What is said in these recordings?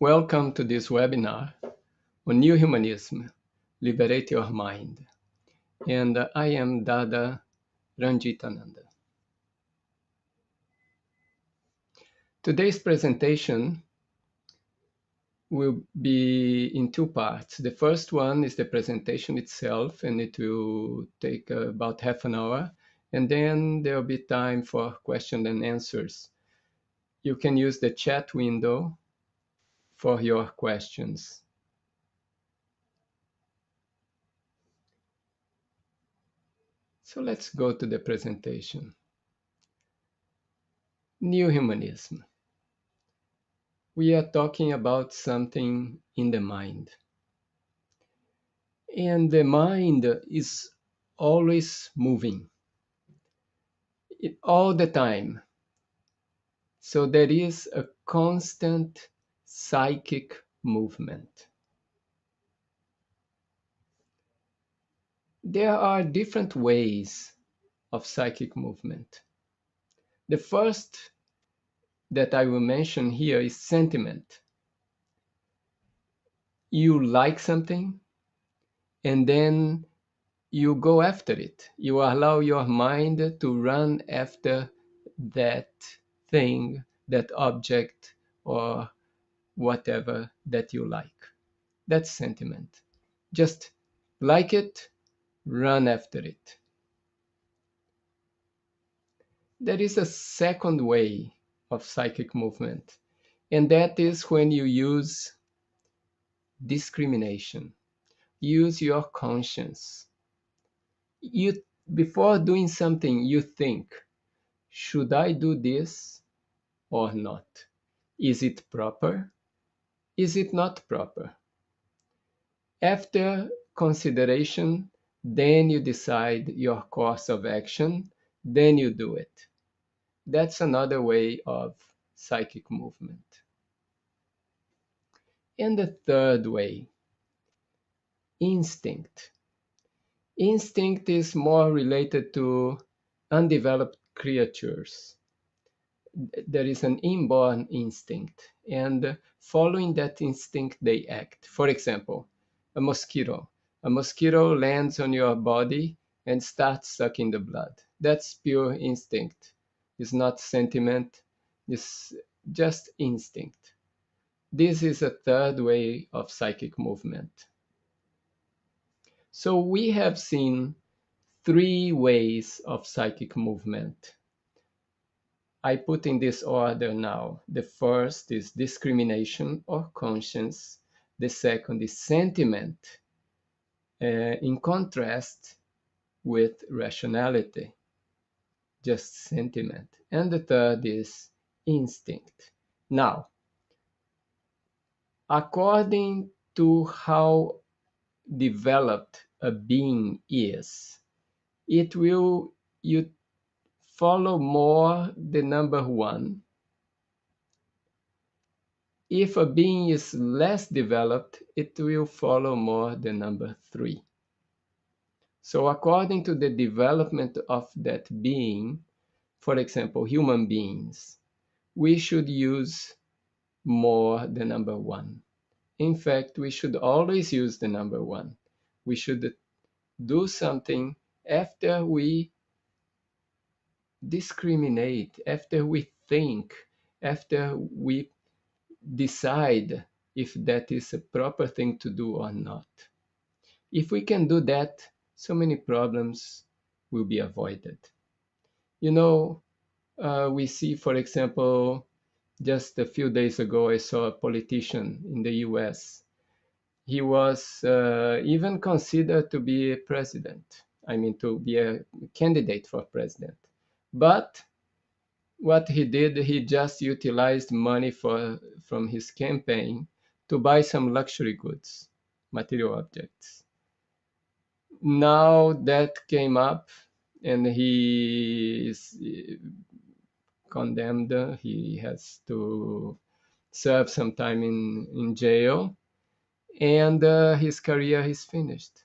Welcome to this webinar on Neo-Humanism, Liberate Your Mind. And I am Dada Ranjitananda. Today's presentation will be in two parts. The first one is the presentation itself, and it will take about half an hour. And then there will be time for questions and answers. You can use the chat window for your questions. So let's go to the presentation. Neo-Humanism. We are talking about something in the mind. And the mind is always moving, all the time. So there is a constant psychic movement. There are different ways of psychic movement. The first that I will mention here is sentiment. You like something, and then you go after it. You allow your mind to run after that thing, that object, or whatever that you like. That's sentiment. Just like it, run after it. There is a second way of psychic movement, and that is when you use discrimination. Use your conscience. Before doing something, you think, should I do this or not? Is it proper? Is it not proper? After consideration, then you decide your course of action, then you do it. That's another way of psychic movement. And the third way, instinct. Instinct is more related to undeveloped creatures. There is an inborn instinct, and following that instinct, they act. For example, a mosquito. A mosquito lands on your body and starts sucking the blood. That's pure instinct. It's not sentiment. It's just instinct. This is a third way of psychic movement. So we have seen three ways of psychic movement. I put in this order now. The first is discrimination or conscience. The second is sentiment, in contrast with rationality, just sentiment. And the third is instinct. Now, according to how developed a being is, you follow more the number one. If a being is less developed, it will follow more the number three. So according to the development of that being, for example, human beings, we should use more the number one. In fact, we should always use the number one. We should do something after we discriminate, after we think, after we decide if that is a proper thing to do or not. If we can do that, so many problems will be avoided. You know, we see, for example, just a few days ago, I saw a politician in the US. He was even considered to be a president. I mean, to be a candidate for president. But what he did, he just utilized money from his campaign to buy some luxury goods, material objects. Now that came up, and he is condemned. He has to serve some time in jail, and his career is finished.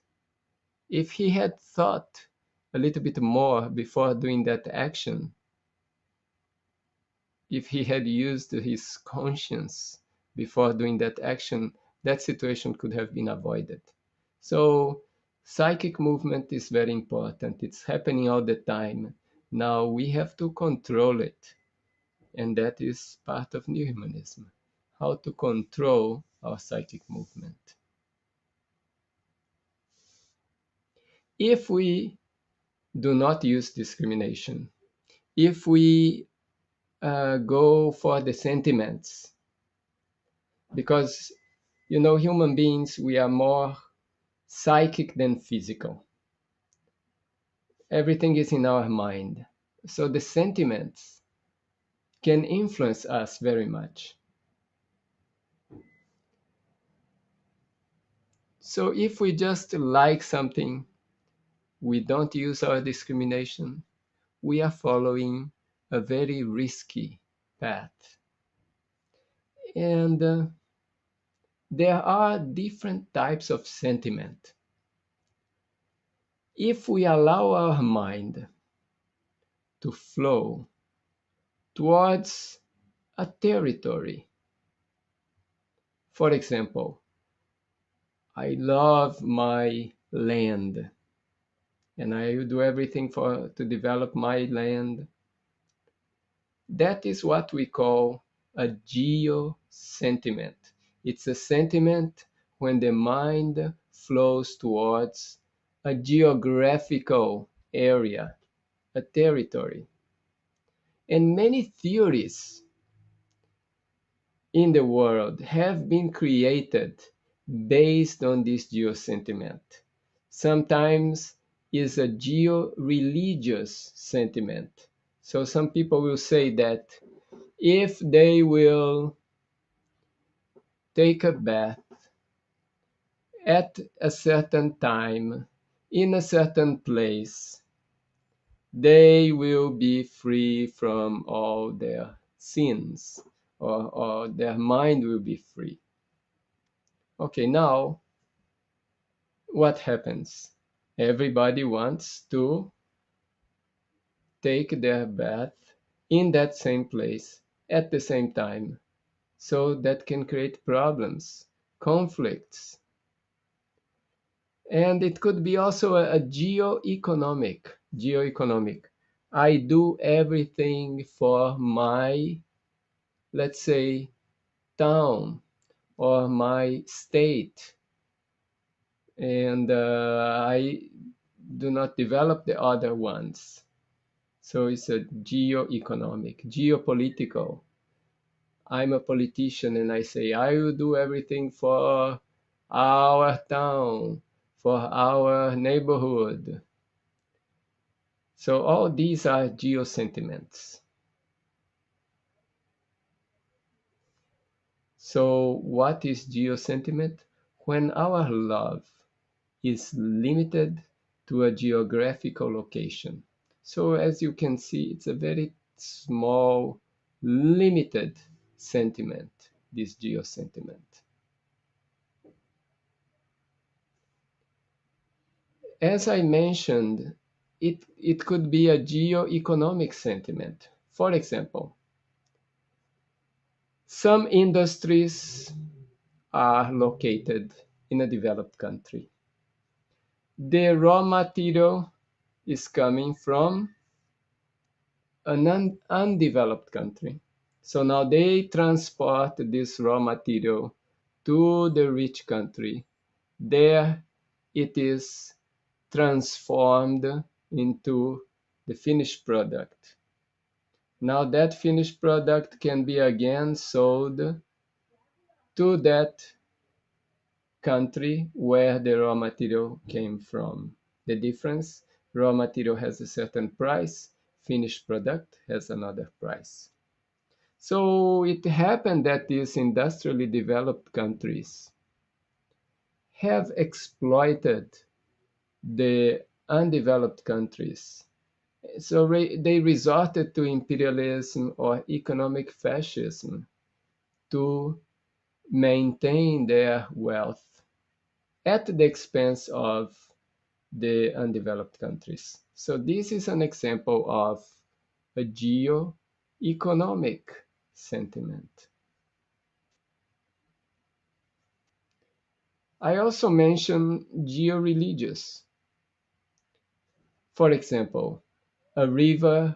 If he had thought a little bit more before doing that action, if he had used his conscience before doing that action, that situation could have been avoided. So psychic movement is very important. It's happening all the time. Now we have to control it. And that is part of Neo-Humanism, how to control our psychic movement. If we do not use discrimination, if we go for the sentiments, because human beings, we are more psychic than physical. Everything is in our mind. So the sentiments can influence us very much. So if we just like something, we don't use our discrimination, we are following a very risky path. And there are different types of sentiment. If we allow our mind to flow towards a territory, for example, I love my land and I will do everything to develop my land. That is what we call a geo-sentiment. It's a sentiment when the mind flows towards a geographical area, a territory. And many theories in the world have been created based on this geo-sentiment. Sometimes is a geo-religious sentiment. So some people will say that if they will take a bath at a certain time in a certain place, they will be free from all their sins, or their mind will be free. Okay, now what happens? Everybody wants to take their bath in that same place at the same time. So that can create problems, conflicts. And it could be also a geo-economic. I do everything for my, let's say, town or my state, and I do not develop the other ones. So it's a geo-economic, geopolitical. I'm a politician and I say I will do everything for our town, for our neighborhood. So all these are geo-sentiments. So what is geo-sentiment? When our love is limited to a geographical location. So as you can see, it's a very small, limited sentiment, this geo-sentiment. As I mentioned, it could be a geo-economic sentiment. For example, some industries are located in a developed country. The raw material is coming from an undeveloped country. So now they transport this raw material to the rich country. There it is transformed into the finished product. Now that finished product can be again sold to that country where the raw material came from. The difference, raw material has a certain price, finished product has another price. So it happened that these industrially developed countries have exploited the undeveloped countries. So they resorted to imperialism or economic fascism to maintain their wealth at the expense of the undeveloped countries. So this is an example of a geo-economic sentiment. I also mention geo-religious. For example, a river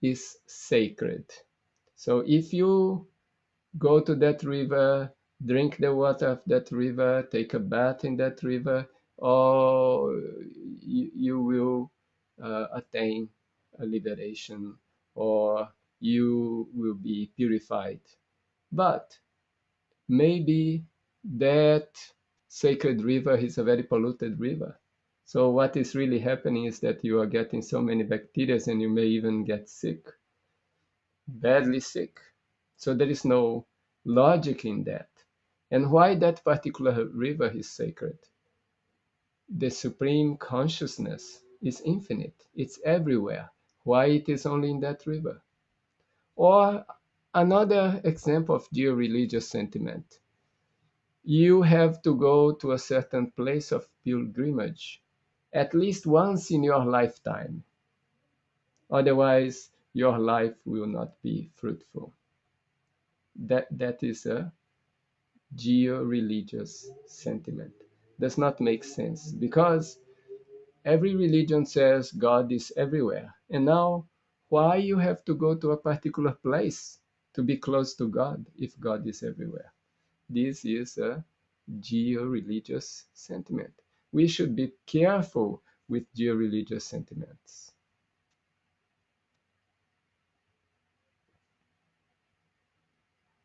is sacred. So if you go to that river, drink the water of that river, take a bath in that river, or you will attain a liberation, or you will be purified. But maybe that sacred river is a very polluted river. So what is really happening is that you are getting so many bacteria and you may even get sick, badly sick. So there is no logic in that. And why that particular river is sacred? The supreme consciousness is infinite. It's everywhere. Why it is only in that river? Or another example of geo-religious sentiment. You have to go to a certain place of pilgrimage at least once in your lifetime. Otherwise, your life will not be fruitful. That is a geo-religious sentiment. Does not make sense because every religion says God is everywhere. And now, why you have to go to a particular place to be close to God if God is everywhere? This is a geo-religious sentiment. We should be careful with geo-religious sentiments.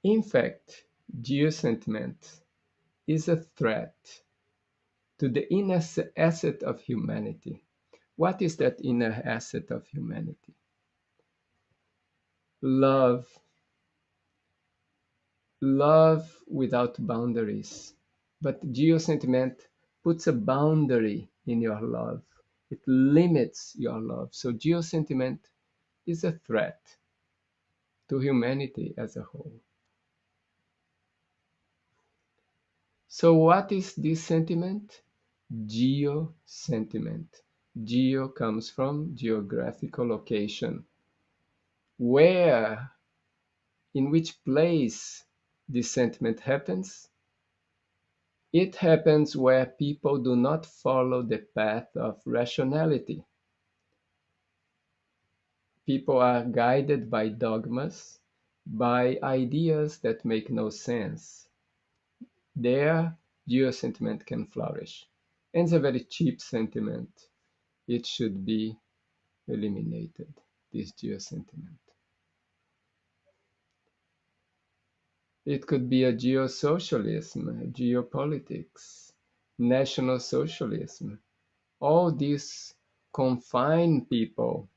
In fact, geo-sentiment is a threat to the inner asset of humanity. What is that inner asset of humanity? Love. Love without boundaries. But geo-sentiment puts a boundary in your love. It limits your love. So geo-sentiment is a threat to humanity as a whole. So what is this sentiment? Geo-sentiment. Geo comes from geographical location. Where, in which place this sentiment happens? It happens where people do not follow the path of rationality. People are guided by dogmas, by ideas that make no sense. There, geo-sentiment can flourish. And it's a very cheap sentiment. It should be eliminated, this geo-sentiment. It could be a geo-socialism, geopolitics, national socialism. All these confine people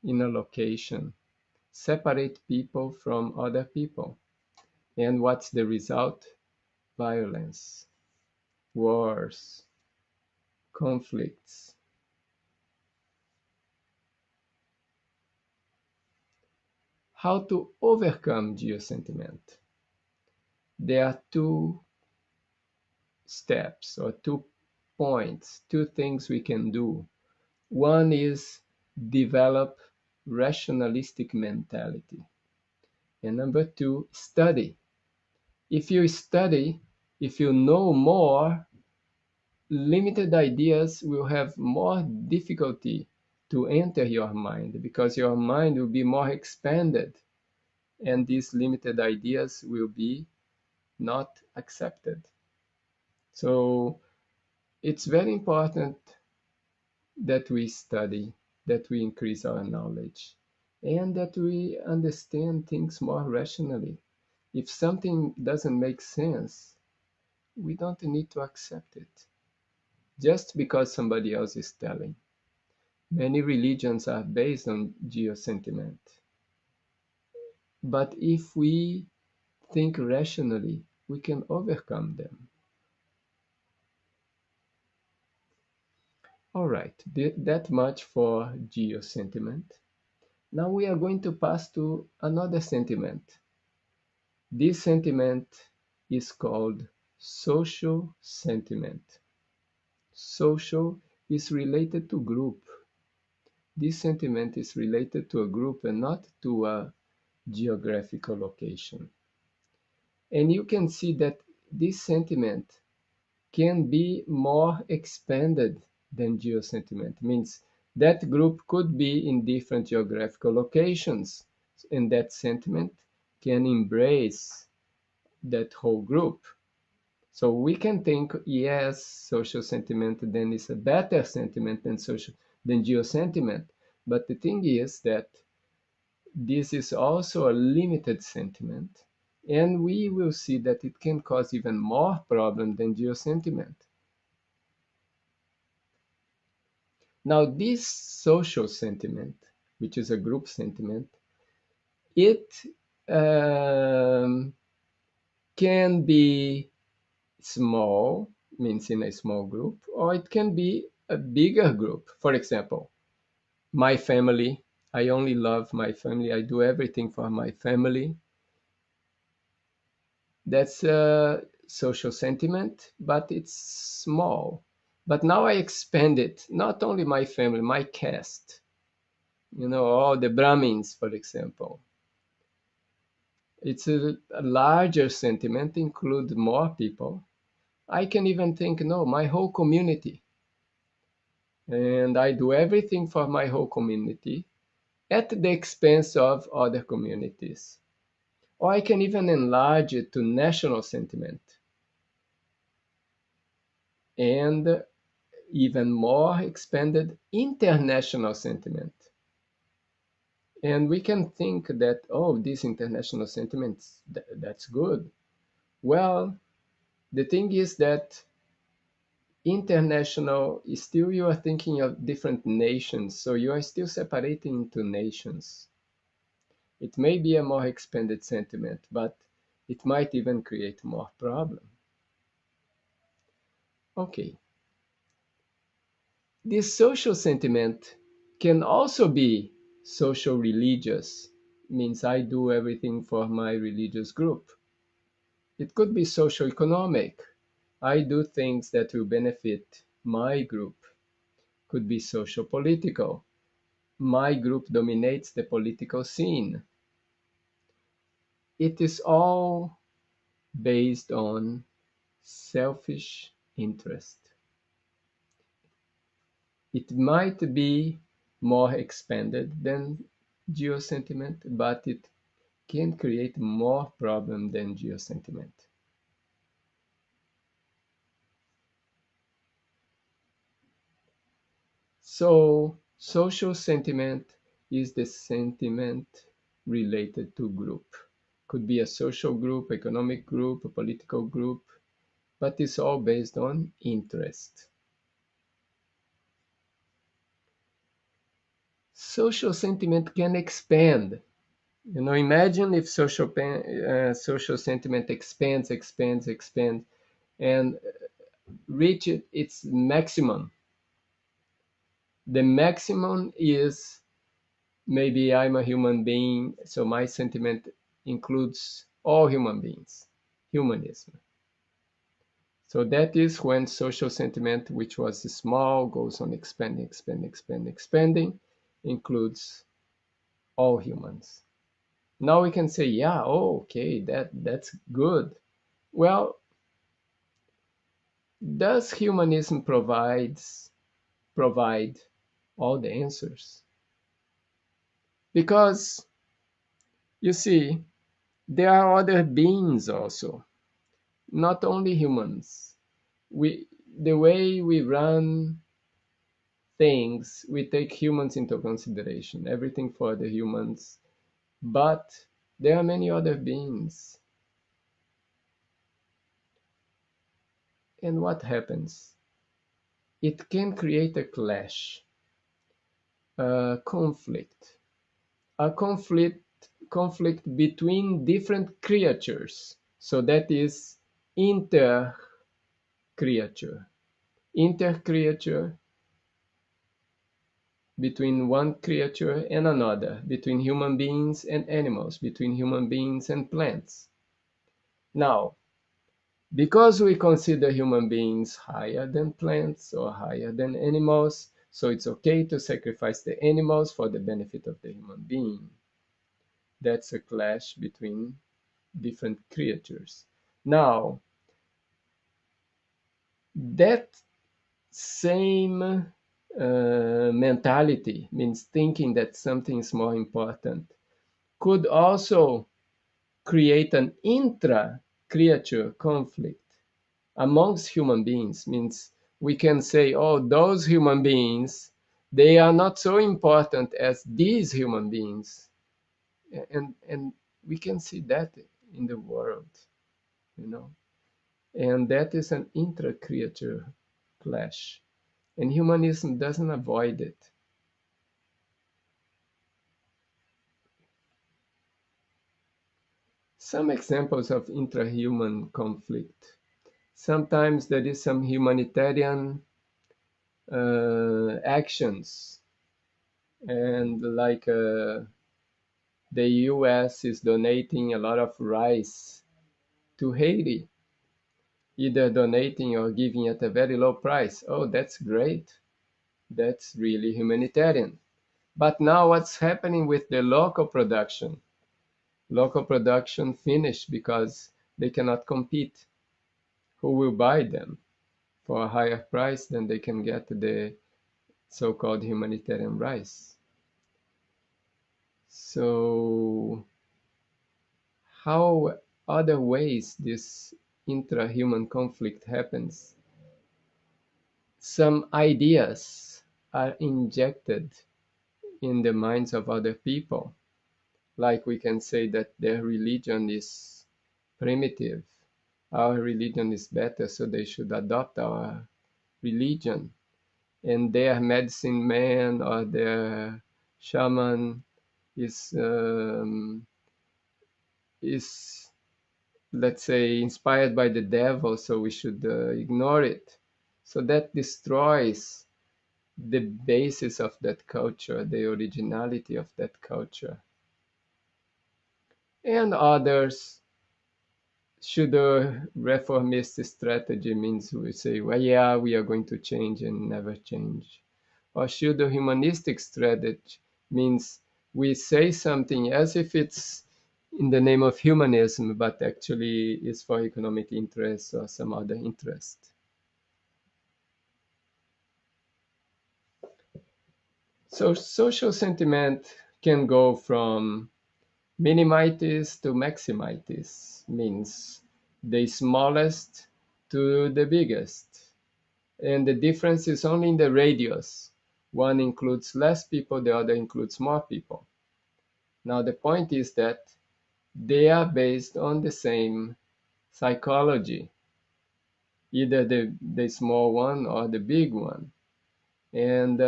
in a location, separate people from other people. And what's the result? Violence, wars, conflicts. How to overcome geo-sentiment? There are two steps or 2 points, 2 things we can do. One is develop rationalistic mentality. And number 2, study. If you study, if you know more, limited ideas will have more difficulty to enter your mind because your mind will be more expanded and these limited ideas will be not accepted. So it's very important that we study, that we increase our knowledge, and that we understand things more rationally. If something doesn't make sense, we don't need to accept it just because somebody else is telling. Many religions are based on geo-sentiment. But if we think rationally, we can overcome them. All right, that much for geo-sentiment. Now we are going to pass to another sentiment. This sentiment is called social-sentiment. Social is related to group. This sentiment is related to a group and not to a geographical location. And you can see that this sentiment can be more expanded than geo-sentiment. Means that group could be in different geographical locations, and that sentiment can embrace that whole group. So we can think, yes, social sentiment then is a better sentiment than geo-sentiment. But the thing is that this is also a limited sentiment, and we will see that it can cause even more problem than geo-sentiment. Now, this social sentiment, which is a group sentiment, it um, can be small, means in a small group, or it can be a bigger group. For example, my family, I only love my family, I do everything for my family. That's a social sentiment, but it's small. But now I expand it, not only my family, my caste, all the Brahmins, for example. It's a larger sentiment, include more people. I can even think, no, my whole community. And I do everything for my whole community at the expense of other communities. Or I can even enlarge it to national sentiment and even more expanded international sentiment. And we can think that, oh, this international sentiment, that's good. Well, the thing is that international is still you are thinking of different nations, so you are still separating into nations. It may be a more expanded sentiment, but it might even create more problem. Okay. This social sentiment can also be social religious, means I do everything for my religious group. It could be social economic. I do things that will benefit my group. Could be social political. My group dominates the political scene. It is all based on selfish interest. It might be more expanded than geo-sentiment, but it can create more problem than geo-sentiment. So social sentiment is the sentiment related to group. Could be a social group, economic group, a political group, but it's all based on interest. Social sentiment can expand. Imagine if social sentiment expands, and reach its maximum. The maximum is maybe I'm a human being, so my sentiment includes all human beings, humanism. So that is when social sentiment, which was small, goes on expanding, includes all humans. Now we can say, yeah, oh, okay, that's good. Well, does humanism provide all the answers? Because you see, there are other beings also, not only humans. The way we run things, we take humans into consideration, everything for the humans, but there are many other beings. And what happens? It can create a clash, a conflict between different creatures. So that is inter-creature. Inter-creature between one creature and another, between human beings and animals, between human beings and plants. Now, because we consider human beings higher than plants or higher than animals, so it's okay to sacrifice the animals for the benefit of the human being. That's a clash between different creatures. Now, That same mentality, means thinking that something is more important, could also create an intra-creature conflict amongst human beings. Means we can say, oh, those human beings, they are not so important as these human beings. And we can see that in the world, you know. And that is an intra-creature clash. And humanism doesn't avoid it. Some examples of intra-human conflict. Sometimes there is some humanitarian actions, and like the US is donating a lot of rice to Haiti, either donating or giving at a very low price. Oh, that's great. That's really humanitarian. But now what's happening with the local production? Local production finished because they cannot compete. Who will buy them for a higher price than they can get the so-called humanitarian rice? So how other ways this intra-human conflict happens? Some ideas are injected in the minds of other people. Like we can say that their religion is primitive, our religion is better, so they should adopt our religion. And their medicine man or their shaman is, let's say, inspired by the devil, so we should ignore it. So that destroys the basis of that culture, the originality of that culture. And others, should a reformist strategy means we say, well, yeah, we are going to change and never change? Or should a humanistic strategy means we say something as if it's in the name of humanism, but actually is for economic interest or some other interest? So social sentiment can go from minimitis to maximitis, means the smallest to the biggest. And the difference is only in the radius. One includes less people, the other includes more people. Now, the point is that they are based on the same psychology, either the small one or the big one. And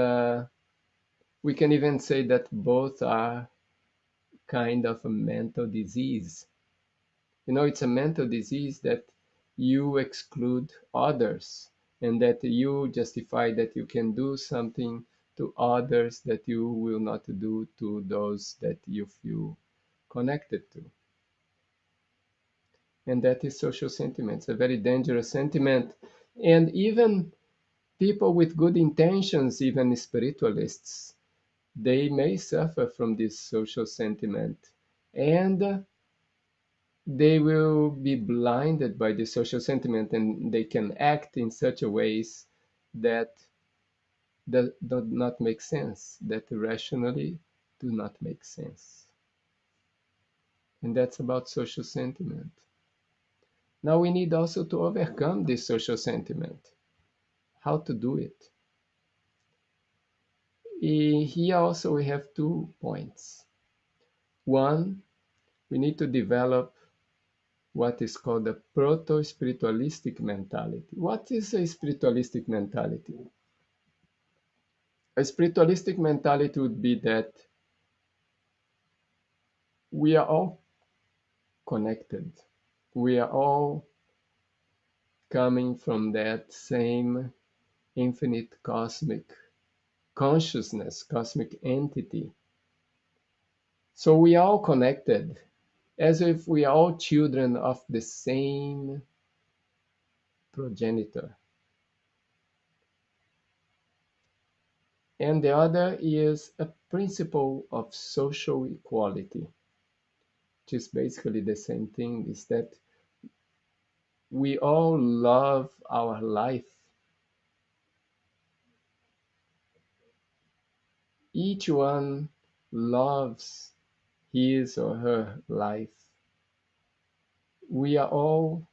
we can even say that both are kind of a mental disease. You know, it's a mental disease that you exclude others and that you justify that you can do something to others that you will not do to those that you feel connected to. And that is social sentiment. It's a very dangerous sentiment. And even people with good intentions, even spiritualists, they may suffer from this social sentiment. And they will be blinded by the social sentiment, and they can act in such a ways that do not make sense, that rationally do not make sense. And that's about social sentiment. Now we need also to overcome this social sentiment. How to do it? Here also we have 2 points. One, we need to develop what is called a proto-spiritualistic mentality. What is a spiritualistic mentality? A spiritualistic mentality would be that we are all connected. We are all coming from that same infinite cosmic consciousness, cosmic entity. So we are all connected, as if we are all children of the same progenitor. And the other is a principle of social equality, which is basically the same thing, is that we all love our life Each one loves his or her life. We are all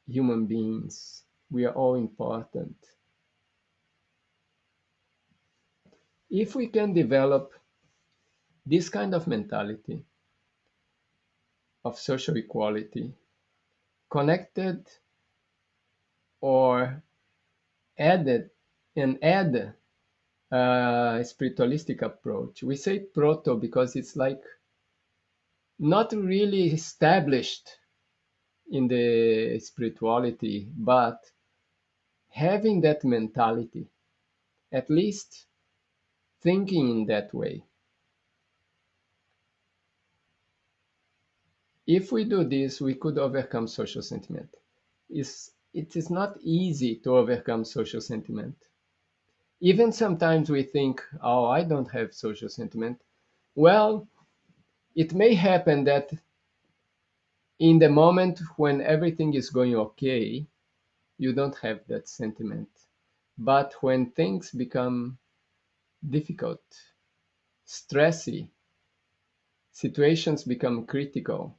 human beings. We are all important. If we can develop this kind of mentality of social equality, connected or added and add a spiritualistic approach. We say proto because it's like not really established in the spirituality, but having that mentality, at least thinking in that way. If we do this, we could overcome social sentiment. It is not easy to overcome social sentiment. Even sometimes we think, oh, I don't have social sentiment. Well, it may happen that in the moment when everything is going okay, you don't have that sentiment. But when things become difficult, stressy, situations become critical,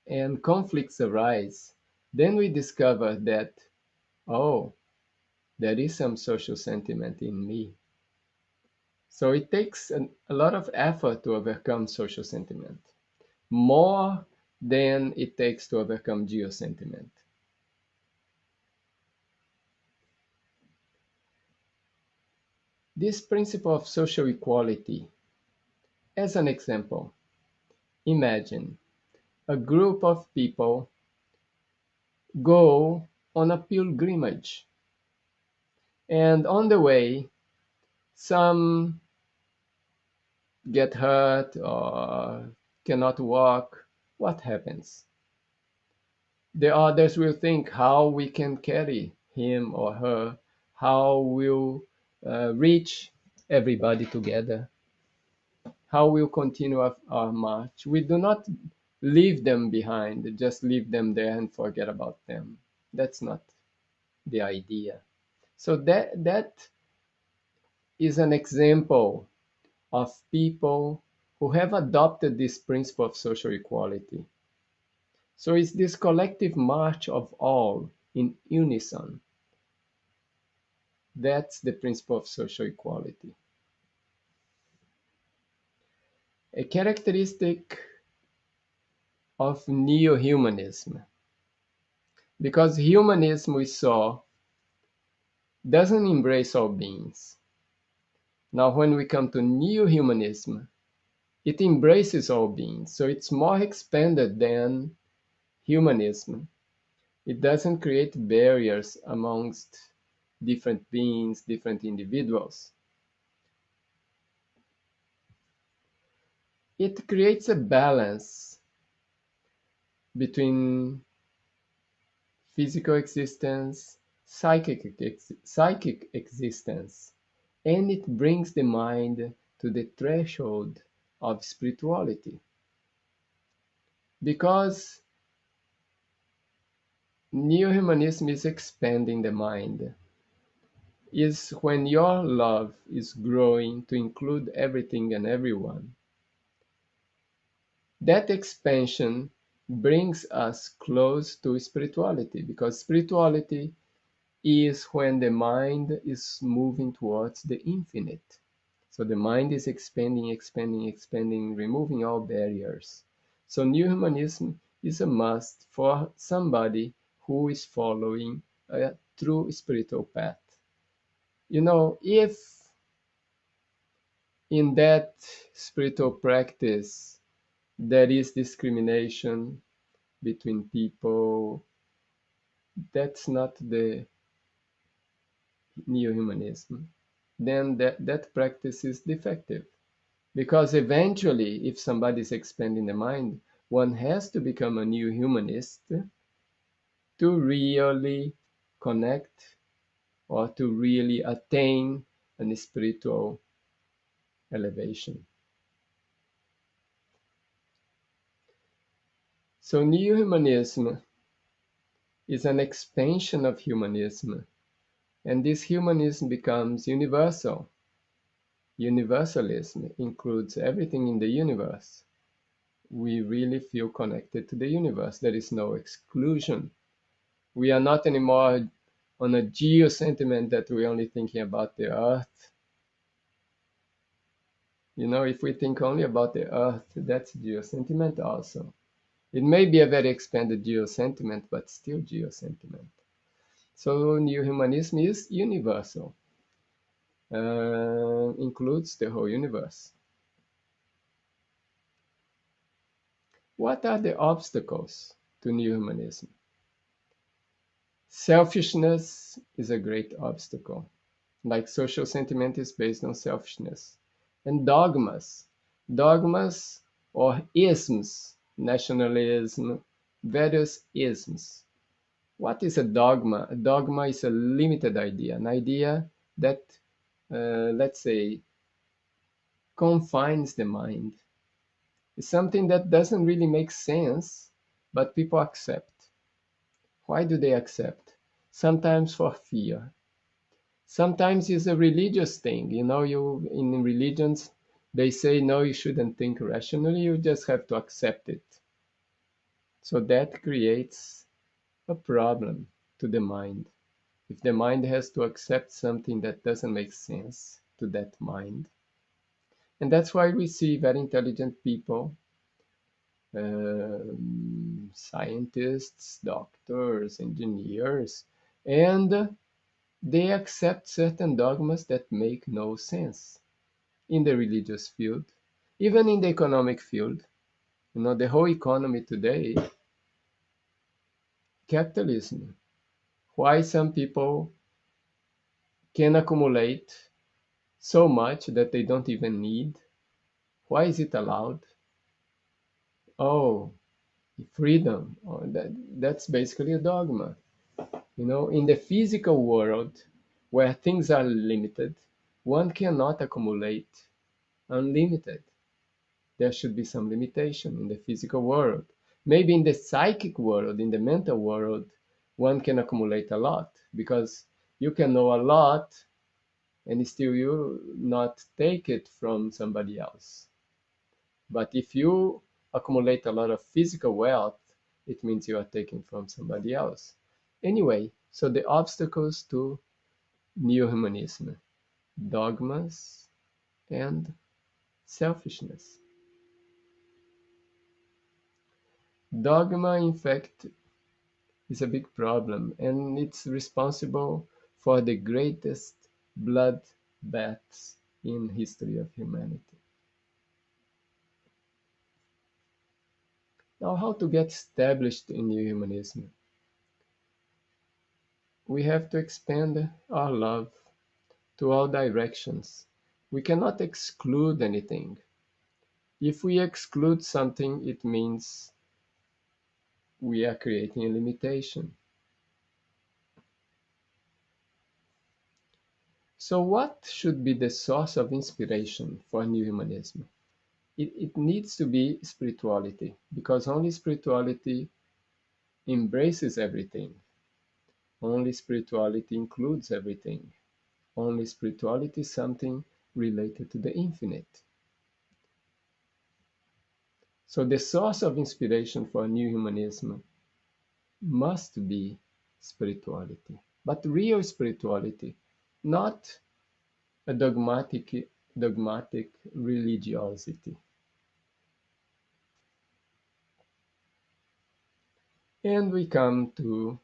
and conflicts arise, then we discover that, oh, there is some social sentiment in me. So it takes a lot of effort to overcome social sentiment, more than it takes to overcome geo-sentiment. This principle of social equality, as an example, imagine a group of people go on a pilgrimage, and on the way, some get hurt or cannot walk. What happens? The others will think how we can carry him or her, how we'll reach everybody together, how we'll continue our march. We do not leave them behind, just leave them there and forget about them. That's not the idea. So that is an example of people who have adopted this principle of social equality. So it's this collective march of all in unison. That's the principle of social equality. A characteristic of neo-humanism, because humanism we saw doesn't embrace all beings. Now when we come to neo-humanism, it embraces all beings, so it's more expanded than humanism. It doesn't create barriers amongst different beings, different individuals. It creates a balance between physical existence, psychic existence, and it brings the mind to the threshold of spirituality. Because neo-humanism is expanding the mind, is when your love is growing to include everything and everyone. That expansion brings us close to spirituality, because spirituality is when the mind is moving towards the infinite. So the mind is expanding, expanding, expanding, removing all barriers. So new humanism is a must for somebody who is following a true spiritual path. You know, if in that spiritual practice there is discrimination between people, that's not the neo-humanism. Then that practice is defective. Because eventually, if somebody is expanding the mind, one has to become a new humanist to really connect or to really attain a spiritual elevation. So neo-humanism is an expansion of humanism And this humanism becomes universal. Universalism includes everything in the universe. We really feel connected to the universe. There is no exclusion. We are not anymore on a geo-sentiment that we're only thinking about the earth. You know, if we think only about the earth, that's geo-sentiment also. It may be a very expanded geo-sentiment, but still geo-sentiment. So neo-humanism is universal, includes the whole universe. What are the obstacles to neo-humanism? Selfishness is a great obstacle. Like social sentiment is based on selfishness. And dogmas. Dogmas or isms, nationalism, various isms. What is a dogma? A dogma is a limited idea, an idea that, let's say, confines the mind. It's something that doesn't really make sense, but people accept. Why do they accept? Sometimes for fear. Sometimes it's a religious thing. You know, you in religions, they say, no, you shouldn't think rationally, you just have to accept it. So that creates a problem to the mind. If the mind has to accept something that doesn't make sense to that mind. And that's why we see very intelligent people, scientists, doctors, engineers, and they accept certain dogmas that make no sense in the religious field, even in the economic field. You know, the whole economy today, capitalism. Why some people can accumulate so much that they don't even need? Why is it allowed? Oh, freedom. Oh, that's basically a dogma. You know, in the physical world where things are limited, one cannot accumulate unlimited. There should be some limitation in the physical world. Maybe in the psychic world, in the mental world, one can accumulate a lot because you can know a lot and still you not take it from somebody else. But if you accumulate a lot of physical wealth, it means you are taking from somebody else. Anyway, so the obstacles to neo-humanism, dogmas and selfishness. Dogma, in fact, is a big problem, and it's responsible for the greatest bloodbaths in history of humanity. Now, how to get established in new humanism? We have to expand our love to all directions. We cannot exclude anything. If we exclude something, it means we are creating a limitation. So what should be the source of inspiration for new humanism? It needs to be spirituality, because only spirituality embraces everything. Only spirituality includes everything. Only spirituality is something related to the infinite. So the source of inspiration for new humanism must be spirituality, but real spirituality, not a dogmatic religiosity. And we come to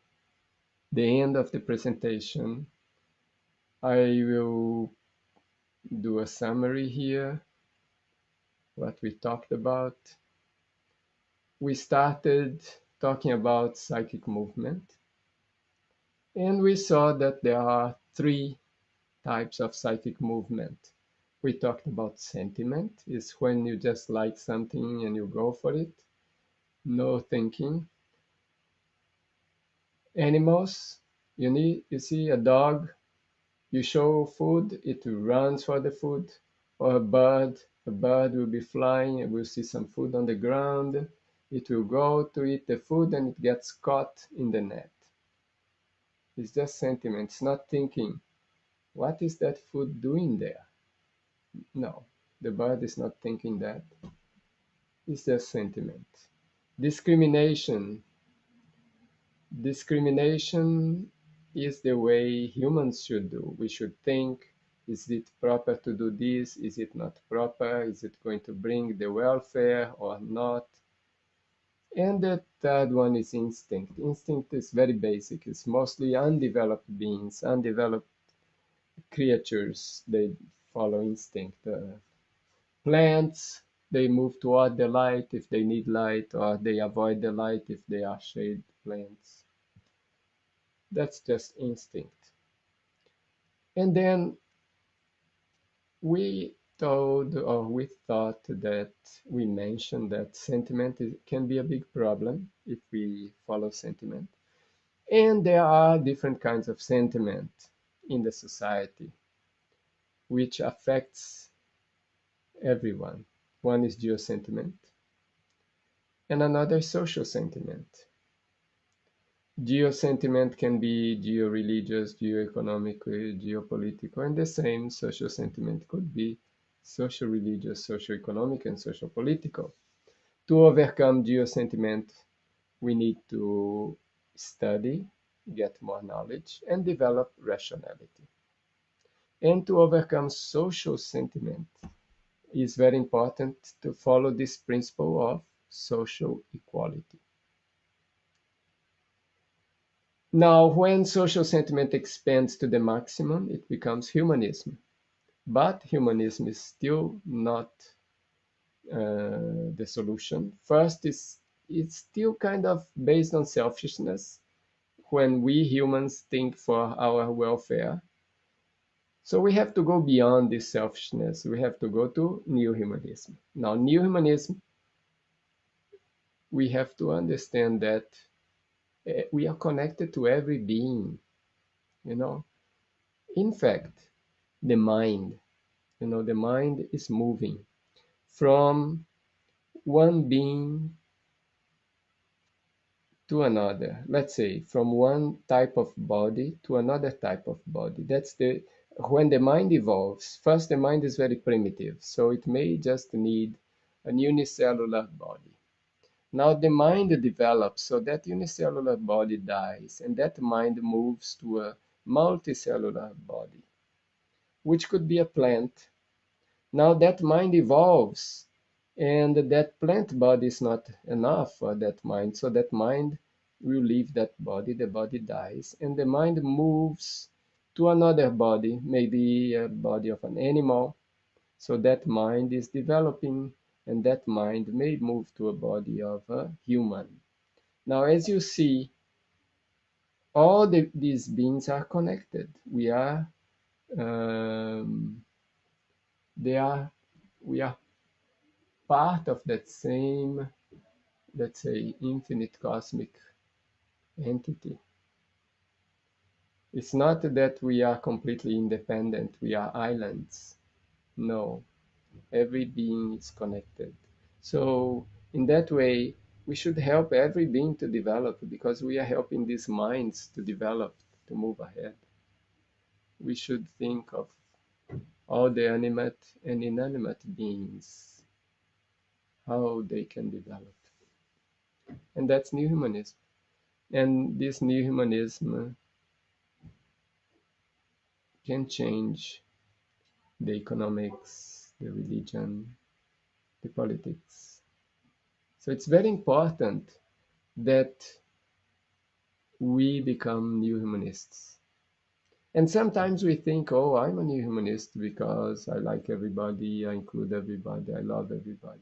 the end of the presentation. I will do a summary here, what we talked about. We started talking about psychic movement, and we saw that there are three types of psychic movement. We talked about sentiment, is when you just like something and you go for it, no thinking. Animals, you see a dog, you show food, it runs for the food. Or a bird will be flying, it will see some food on the ground, it will go to eat the food and it gets caught in the net. It's just sentiment. It's not thinking, what is that food doing there? No, the bird is not thinking that. It's just sentiment. Discrimination. Discrimination is the way humans should do. We should think, is it proper to do this? Is it not proper? Is it going to bring the welfare or not? And the third one is instinct. Instinct is very basic. It's mostly undeveloped beings, undeveloped creatures. They follow instinct. Plants, they move toward the light if they need light, or they avoid the light if they are shade plants. That's just instinct. And then we thought that we mentioned that sentiment can be a big problem if we follow sentiment. And there are different kinds of sentiment in the society which affects everyone. One is geo-sentiment and another is social sentiment. Geo-sentiment can be geo-religious, geo-economic, geopolitical, and the same social sentiment could be social-religious, socio-economic, and social-political. To overcome geo-sentiment, we need to study, get more knowledge, and develop rationality. And to overcome social sentiment, it's very important to follow this principle of social equality. Now, when social sentiment expands to the maximum, it becomes humanism. But humanism is still not the solution. First, it's still kind of based on selfishness when we humans think for our welfare. So we have to go beyond this selfishness. We have to go to neo-humanism. Now, neo-humanism, we have to understand that we are connected to every being, you know. In fact, the mind, the mind is moving from one being to another. Let's say from one type of body to another type of body. That's the when the mind evolves. First, the mind is very primitive, so it may just need an unicellular body. Now the mind develops, so that unicellular body dies, and that mind moves to a multicellular body, which could be a plant. Now that mind evolves, and that plant body is not enough for that mind, so that mind will leave that body, the body dies, and the mind moves to another body, maybe a body of an animal, so that mind is developing, and that mind may move to a body of a human. Now, as you see, all these beings are connected. Um, they are, we are part of that same, let's say, infinite cosmic entity. It's not that we are completely independent, we are islands. No, every being is connected. So, in that way, we should help every being to develop because we are helping these minds to develop, to move ahead. We should think of all the animate and inanimate beings, how they can develop. And that's New Humanism. And this New Humanism can change the economics, the religion, the politics. So it's very important that we become new humanists. And sometimes we think, oh, I'm a new humanist because I like everybody, I include everybody, I love everybody.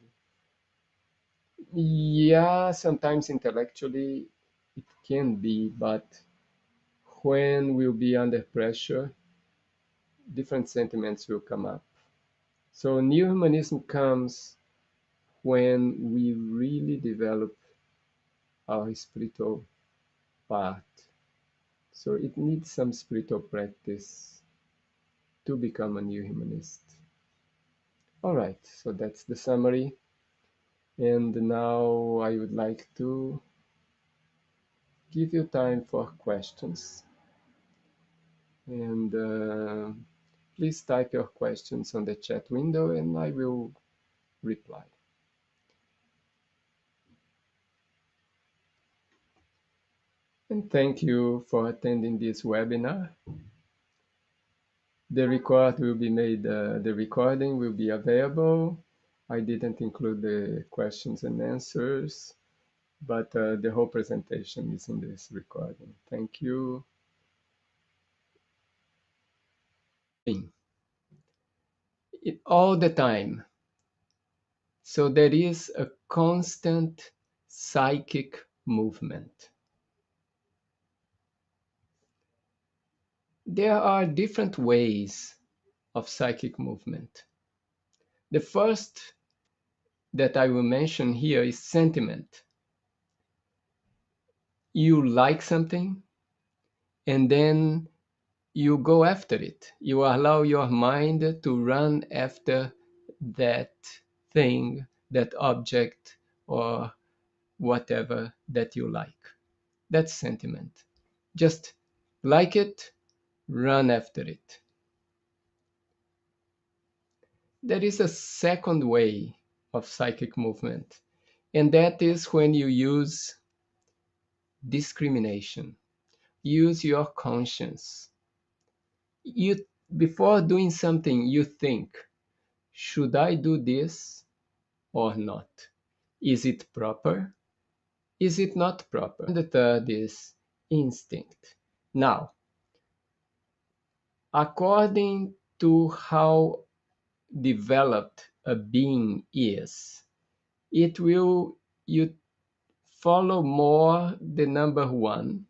Yeah, sometimes intellectually it can be, but when we'll be under pressure, different sentiments will come up. So new humanism comes when we really develop our spiritual part. So it needs some spiritual practice to become a new humanist. All right, so that's the summary. And now I would like to give you time for questions. And please type your questions on the chat window and I will reply. And thank you for attending this webinar. The recording will be available. I didn't include the questions and answers, but the whole presentation is in this recording. Thank you. All the time. So there is a constant psychic movement. There are different ways of psychic movement. The first that I will mention here is sentiment. You like something and then you go after it. You allow your mind to run after that thing, that object, or whatever that you like. That's sentiment. Just like it, run after it. There is a second way of psychic movement, and that is when you use discrimination, use your conscience. You, before doing something, you think, should I do this or not? Is it proper? Is it not proper? And the third is instinct. Now, according to how developed a being is, it will, you follow more the number one.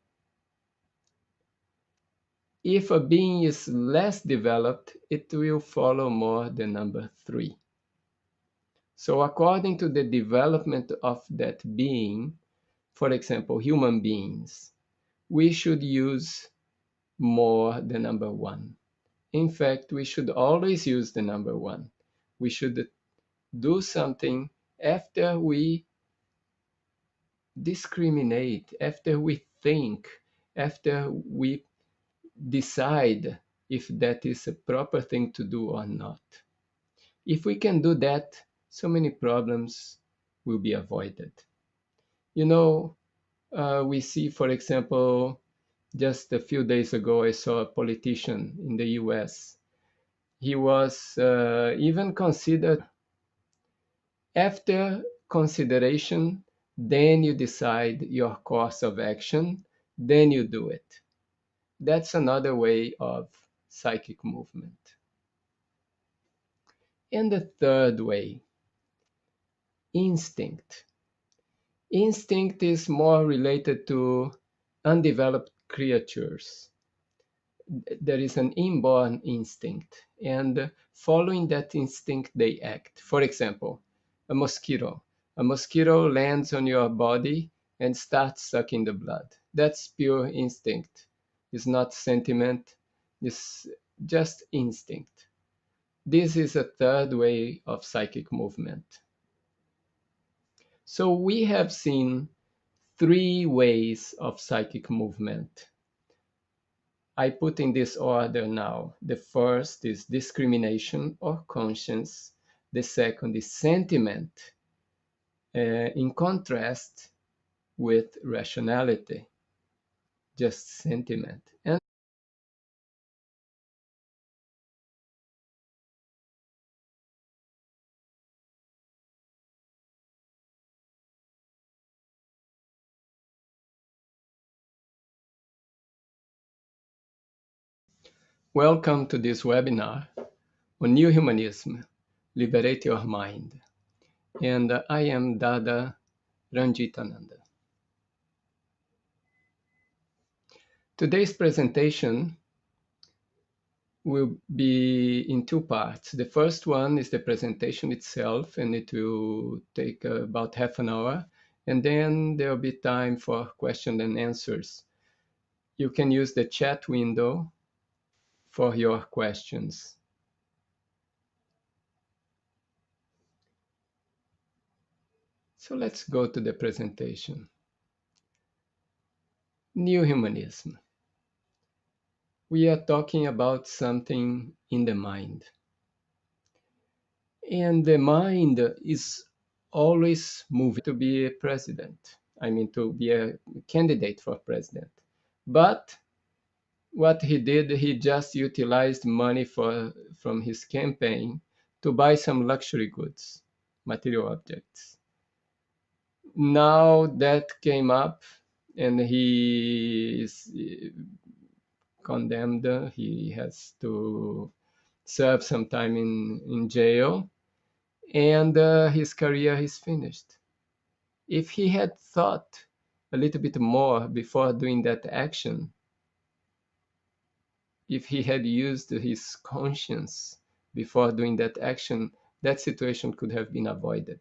If a being is less developed, it will follow more the number three. So according to the development of that being, for example, human beings, we should use more the number one. In fact, we should always use the number one. We should do something after we discriminate, after we think, after we decide if that is a proper thing to do or not. If we can do that, so many problems will be avoided. You know, we see, for example, just a few days ago, I saw a politician in the US. He was even considered. After consideration, then you decide your course of action, then you do it. That's another way of psychic movement. And the third way, instinct. Instinct is more related to undeveloped creatures. There is an inborn instinct, and following that instinct, they act. For example, a mosquito. A mosquito lands on your body and starts sucking the blood. That's pure instinct. It's not sentiment, it's just instinct. This is a third way of psychic movement. So we have seen three ways of psychic movement. I put in this order now. The first is discrimination or conscience. The second is sentiment, in contrast with rationality, just sentiment. And welcome to this webinar on Neo-Humanism, Liberate Your Mind. And I am Dada Ranjitananda. Today's presentation will be in two parts. The first one is the presentation itself, and it will take about half an hour. And then there will be time for questions and answers. You can use the chat window for your questions. So let's go to the presentation. Neo-Humanism. we are talking about something in the mind. And the mind is always moving to be a president. I mean, to be a candidate for president. But what he did, he just utilized money from his campaign to buy some luxury goods, material objects. Now that came up and he is condemned. He has to serve some time in jail, and his career is finished. If he had thought a little bit more before doing that action, if he had used his conscience before doing that action, that situation could have been avoided.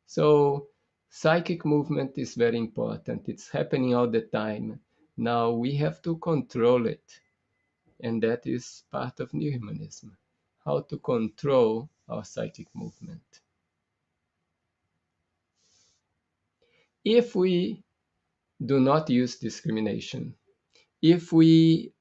So, psychic movement is very important. It's happening all the time. Now we have to control it. And that is part of New Humanism. How to control our psychic movement. If we do not use discrimination, if we